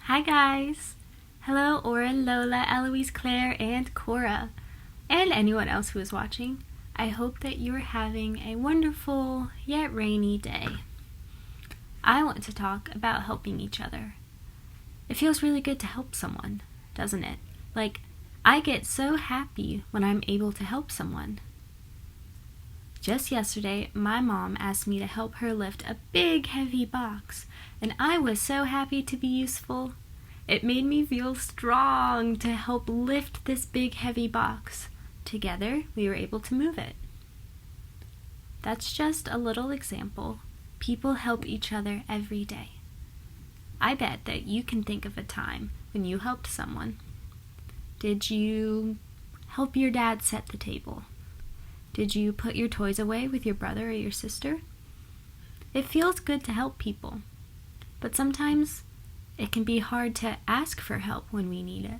Hi guys! Hello Oren, Lola, Eloise, Claire, and Cora, and anyone else who is watching. I hope that you're having a wonderful yet rainy day. I want to talk about helping each other. It feels really good to help someone, doesn't it? I get so happy when I'm able to help someone. Just yesterday, my mom asked me to help her lift a big heavy box, and I was so happy to be useful. It made me feel strong to help lift this big heavy box. Together, we were able to move it. That's just a little example. People help each other every day. I bet that you can think of a time when you helped someone. Did you help your dad set the table? Did you put your toys away with your brother or your sister? It feels good to help people, but sometimes it can be hard to ask for help when we need it.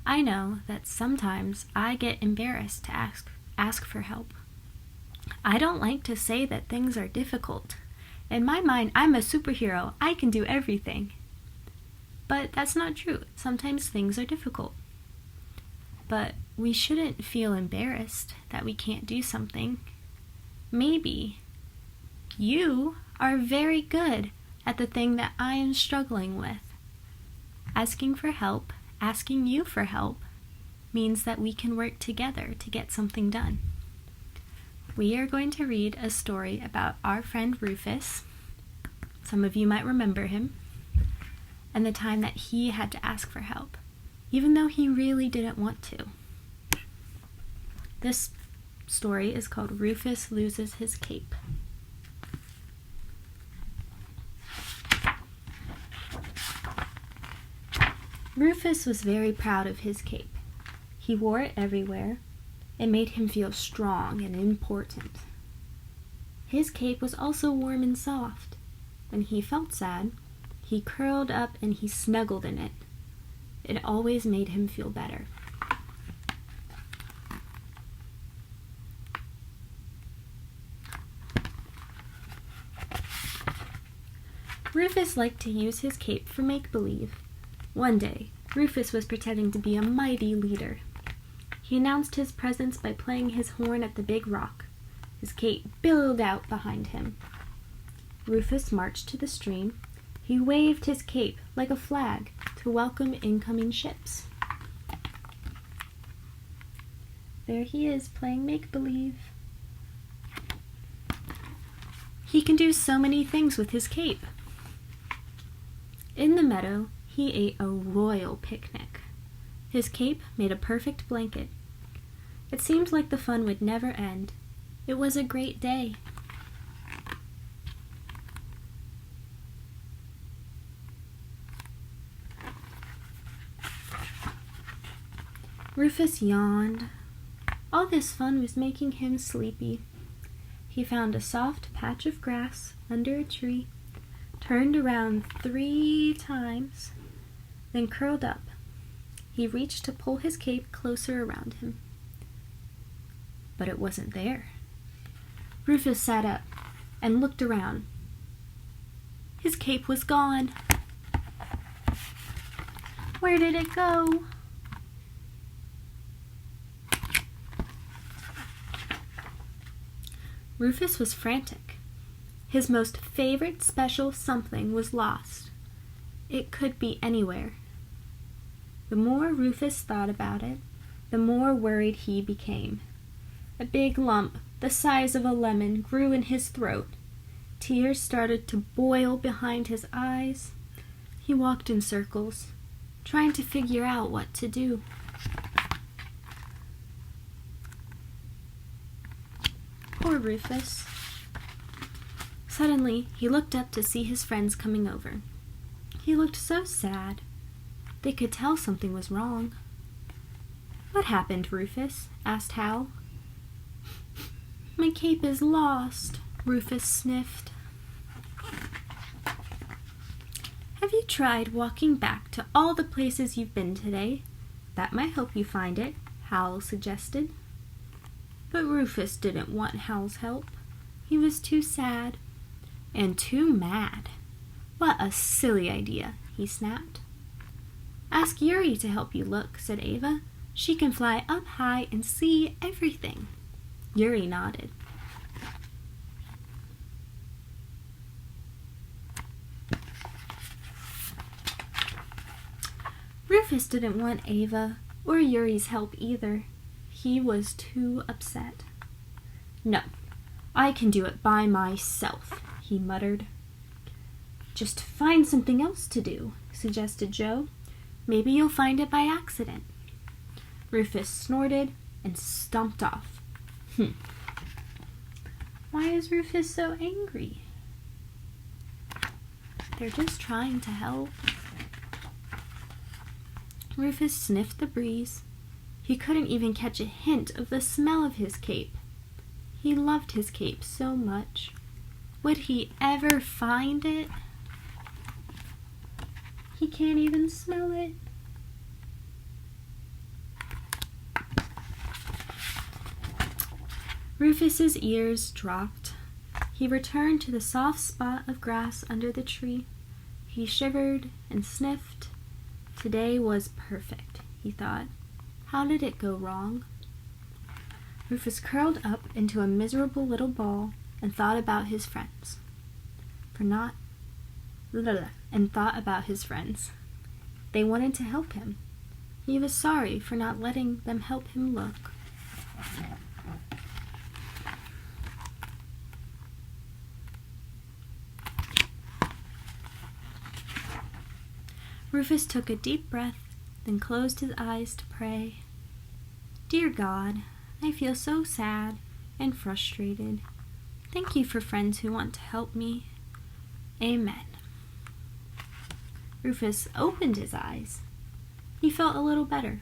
I know that sometimes I get embarrassed to ask for help. I don't like to say that things are difficult. In my mind, I'm a superhero. I can do everything. But that's not true. Sometimes things are difficult. But we shouldn't feel embarrassed that we can't do something. Maybe you are very good at the thing that I am struggling with. Asking for help, asking you for help, means that we can work together to get something done. We are going to read a story about our friend Rufus. Some of you might remember him, and the time that he had to ask for help, even though he really didn't want to. This story is called Rufus Loses His Cape. Rufus was very proud of his cape. He wore it everywhere. It made him feel strong and important. His cape was also warm and soft. When he felt sad, he curled up and he snuggled in it. It always made him feel better. Rufus liked to use his cape for make-believe. One day, Rufus was pretending to be a mighty leader. He announced his presence by playing his horn at the big rock. His cape billowed out behind him. Rufus marched to the stream. He waved his cape like a flag to welcome incoming ships. There he is, playing make-believe. He can do so many things with his cape. In the meadow, he ate a royal picnic. His cape made a perfect blanket. It seemed like the fun would never end. It was a great day. Rufus yawned. All this fun was making him sleepy. He found a soft patch of grass under a tree, turned around 3 times, then curled up. He reached to pull his cape closer around him. But it wasn't there. Rufus sat up and looked around. His cape was gone. Where did it go? Rufus was frantic. His most favorite special something was lost. It could be anywhere. The more Rufus thought about it, the more worried he became. A big lump, the size of a lemon, grew in his throat. Tears started to boil behind his eyes. He walked in circles, trying to figure out what to do. Poor Rufus. Suddenly, he looked up to see his friends coming over. He looked so sad. They could tell something was wrong. "What happened, Rufus?" asked Hal. "My cape is lost," Rufus sniffed. "Have you tried walking back to all the places you've been today? That might help you find it," Hal suggested. But Rufus didn't want Hal's help. He was too sad and too mad. What a silly idea. he snapped. Ask Yuri to help you look, said Ava. She can fly up high and see everything. Yuri nodded. Rufus didn't want Ava or Yuri's help either. He was too upset. No, I can do it by myself, he muttered. Just find something else to do, suggested Joe. Maybe you'll find it by accident. Rufus snorted and stomped off. Why is Rufus so angry? They're just trying to help. Rufus sniffed the breeze. He couldn't even catch a hint of the smell of his cape. He loved his cape so much. Would he ever find it? He can't even smell it. Rufus's ears dropped. He returned to the soft spot of grass under the tree. He shivered and sniffed. Today was perfect, he thought. How did it go wrong? Rufus curled up into a miserable little ball and thought about his friends. They wanted to help him. He was sorry for not letting them help him look. Rufus took a deep breath, then closed his eyes to pray. Dear God, I feel so sad and frustrated. Thank you for friends who want to help me. Amen. Rufus opened his eyes. He felt a little better.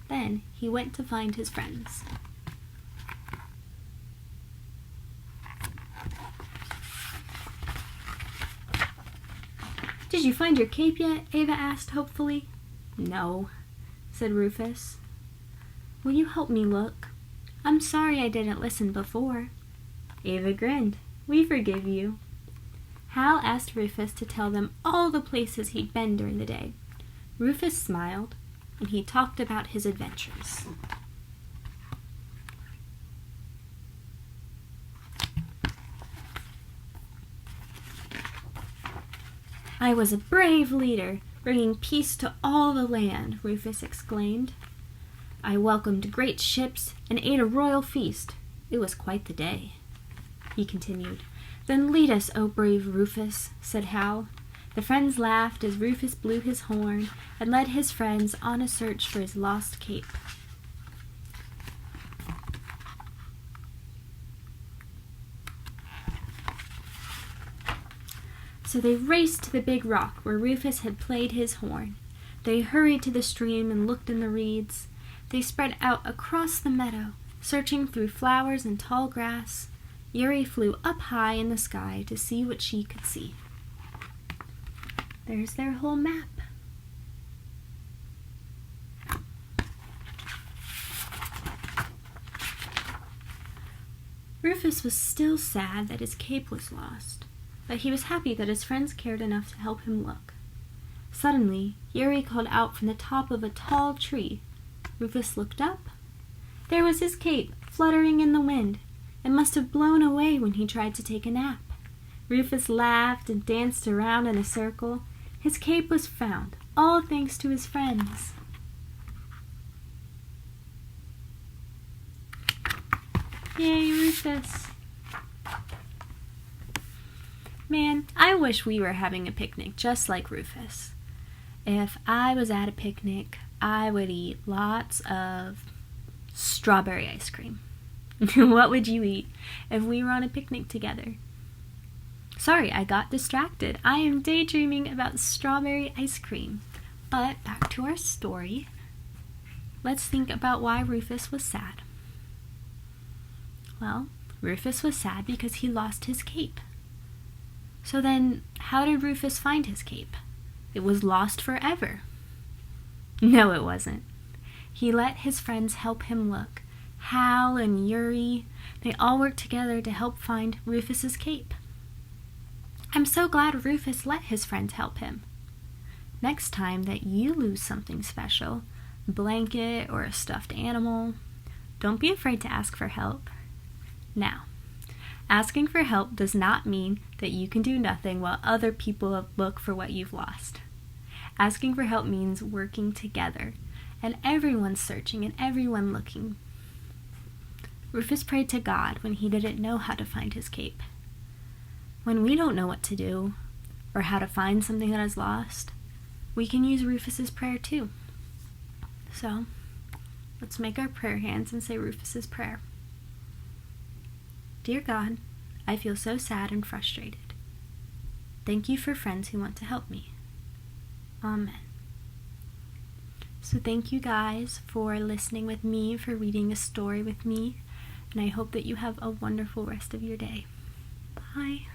Then he went to find his friends. Did you find your cape yet? Ava asked hopefully. No, said Rufus. Will you help me look? I'm sorry I didn't listen before. Ava grinned. We forgive you. Hal asked Rufus to tell them all the places he'd been during the day. Rufus smiled, and he talked about his adventures. I was a brave leader, bringing peace to all the land, Rufus exclaimed. I welcomed great ships and ate a royal feast. It was quite the day. He continued. Then lead us, O brave Rufus, said Hal. The friends laughed as Rufus blew his horn and led his friends on a search for his lost cape. So they raced to the big rock where Rufus had played his horn. They hurried to the stream and looked in the reeds. They spread out across the meadow, searching through flowers and tall grass. Yuri flew up high in the sky to see what she could see. There's their whole map. Rufus was still sad that his cape was lost, but he was happy that his friends cared enough to help him look. Suddenly, Yuri called out from the top of a tall tree. Rufus looked up. There was his cape, fluttering in the wind. It must have blown away when he tried to take a nap. Rufus laughed and danced around in a circle. His cape was found, all thanks to his friends. Yay, Rufus! Man, I wish we were having a picnic just like Rufus. If I was at a picnic, I would eat lots of strawberry ice cream. What would you eat if we were on a picnic together? Sorry, I got distracted. I am daydreaming about strawberry ice cream. But back to our story. Let's think about why Rufus was sad. Well, Rufus was sad because he lost his cape. So then, how did Rufus find his cape? It was lost forever. No, it wasn't. He let his friends help him look. Hal and Yuri, they all worked together to help find Rufus's cape. I'm so glad Rufus let his friends help him. Next time that you lose something special, a blanket or a stuffed animal, don't be afraid to ask for help. Now, asking for help does not mean that you can do nothing while other people look for what you've lost. Asking for help means working together, and everyone's searching and everyone looking. Rufus prayed to God when he didn't know how to find his cape. When we don't know what to do, or how to find something that is lost, we can use Rufus's prayer too. So, let's make our prayer hands and say Rufus's prayer. Dear God, I feel so sad and frustrated. Thank you for friends who want to help me. Amen. So thank you guys for listening with me, for reading a story with me, and I hope that you have a wonderful rest of your day. Bye.